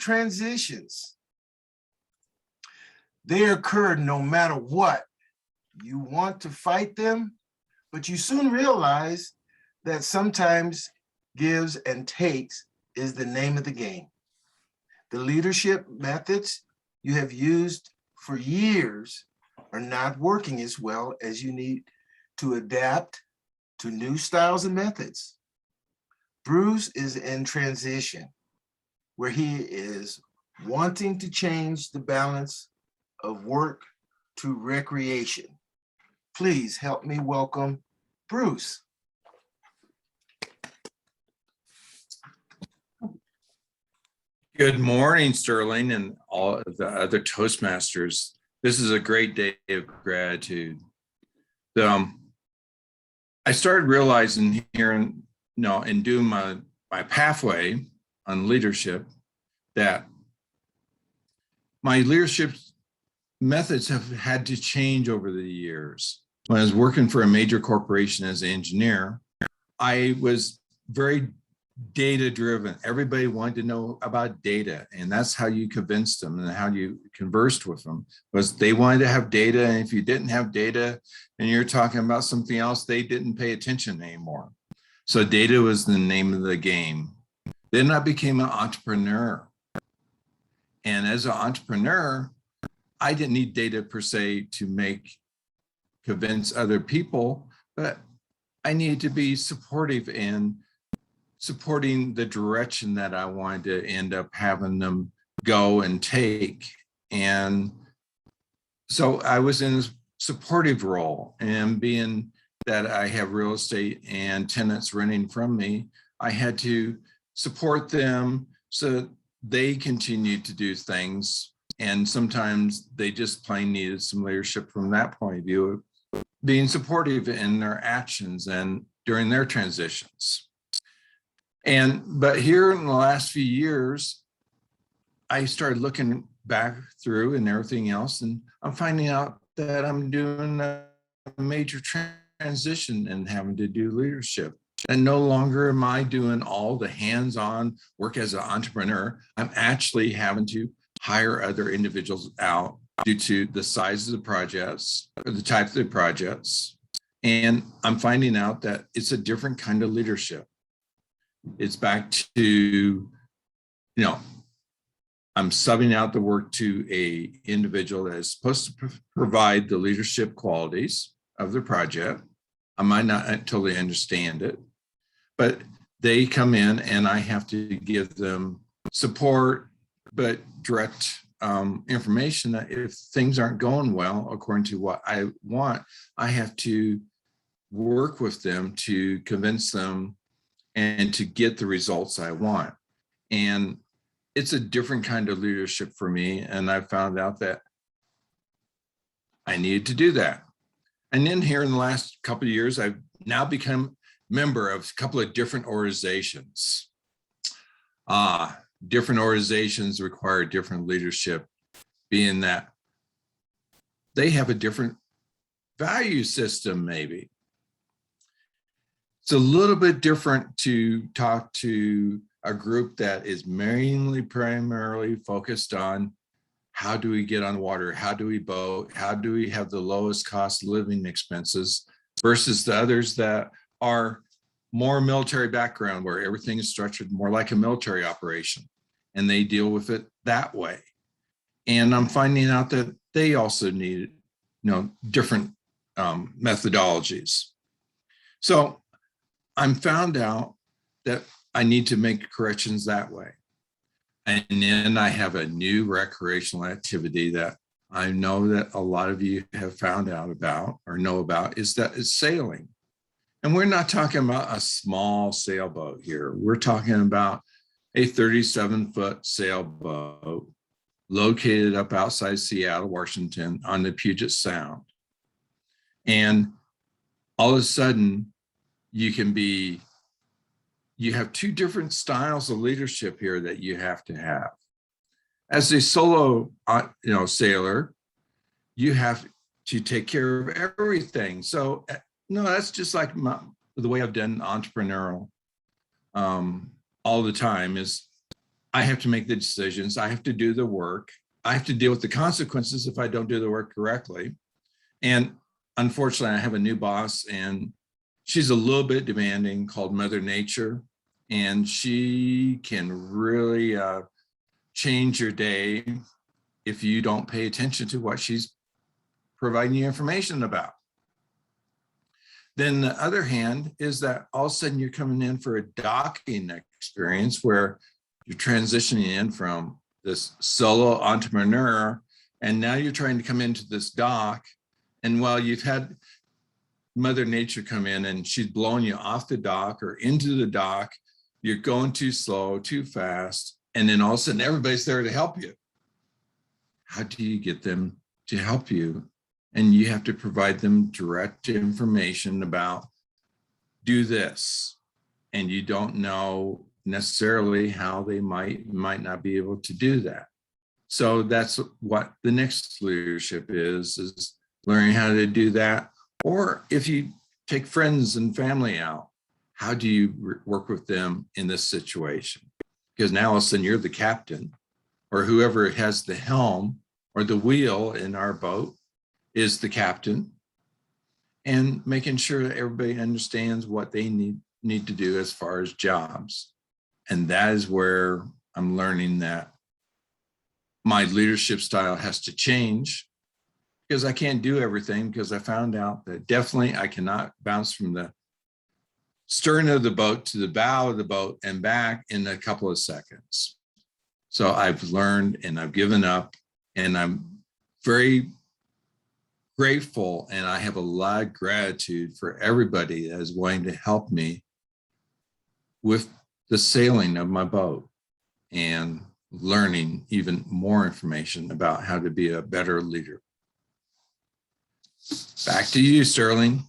transitions. They occur no matter what. You want to fight them, but you soon realize that sometimes gives and takes is the name of the game. The leadership methods you have used for years are not working as well as you need to adapt to new styles and methods. Bruce is in transition, where he is wanting to change the balance of work to recreation. Please help me welcome Bruce. Good morning, Sterling, and all of the other Toastmasters. This is a great day of gratitude. I started realizing here in doing my pathway on leadership that my leadership methods have had to change over the years. When I was working for a major corporation as an engineer, I was very data driven. Everybody wanted to know about data, and that's how you convinced them and how you conversed with them, was they wanted to have data, and if you didn't have data and you're talking about something else, they didn't pay attention anymore. So data was the name of the game. Then I became an entrepreneur, and as an entrepreneur, I didn't need data per se to convince other people, but I needed to be supportive and supporting the direction that I wanted to end up having them go and take. And so I was in a supportive role, and being that I have real estate and tenants renting from me, I had to support them so they continued to do things. And sometimes they just plain needed some leadership from that point of view, being supportive in their actions and during their transitions. But here in the last few years, I started looking back through and everything else, and I'm finding out that I'm doing a major transition and having to do leadership. And no longer am I doing all the hands-on work as an entrepreneur. I'm actually having to hire other individuals out due to the size of the projects or the type of the projects. And I'm finding out that it's a different kind of leadership. It's back to, I'm subbing out the work to a individual that is supposed to provide the leadership qualities of the project. I might not totally understand it, but they come in and I have to give them support, but direct information that if things aren't going well according to what I want, I have to work with them to convince them and to get the results I want. And it's a different kind of leadership for me. And I found out that I needed to do that. And then here in the last couple of years, I've now become a member of a couple of different organizations. Different organizations require different leadership, being that they have a different value system, maybe. It's a little bit different to talk to a group that is mainly primarily focused on how do we get on water, how do we boat, how do we have the lowest cost living expenses, versus the others that are more military background, where everything is structured more like a military operation and they deal with it that way. And I'm finding out that they also need, different methodologies. So I'm found out that I need to make corrections that way. And then I have a new recreational activity that I know that a lot of you have found out about or know about, is that it's sailing. And we're not talking about a small sailboat here. We're talking about a 37-foot sailboat located up outside Seattle, Washington on the Puget Sound. And all of a sudden, you have two different styles of leadership here that you have to have. As a solo, sailor, you have to take care of everything. So, that's just like the way I've done entrepreneurial all the time. Is I have to make the decisions. I have to do the work. I have to deal with the consequences if I don't do the work correctly. And unfortunately, I have a new boss, and she's a little bit demanding, called Mother Nature. And she can really change your day if you don't pay attention to what she's providing you information about. Then the other hand is that all of a sudden you're coming in for a docking experience where you're transitioning in from this solo entrepreneur, and now you're trying to come into this dock. And while you've had Mother Nature come in and she's blowing you off the dock or into the dock, you're going too slow, too fast, and then all of a sudden everybody's there to help you. How do you get them to help you? And you have to provide them direct information about, do this. And you don't know necessarily how they might not be able to do that. So that's what the next leadership is learning how to do that. Or if you take friends and family out, how do you work with them in this situation? Because now all of a sudden you're the captain, or whoever has the helm or the wheel in our boat is the captain, and making sure that everybody understands what they need to do as far as jobs. And that is where I'm learning that my leadership style has to change, because I can't do everything, because I found out that definitely I cannot bounce from the stern of the boat to the bow of the boat and back in a couple of seconds. So I've learned and I've given up, and I'm very grateful, and I have a lot of gratitude for everybody that is willing to help me with the sailing of my boat and learning even more information about how to be a better leader. Back to you, Sterling.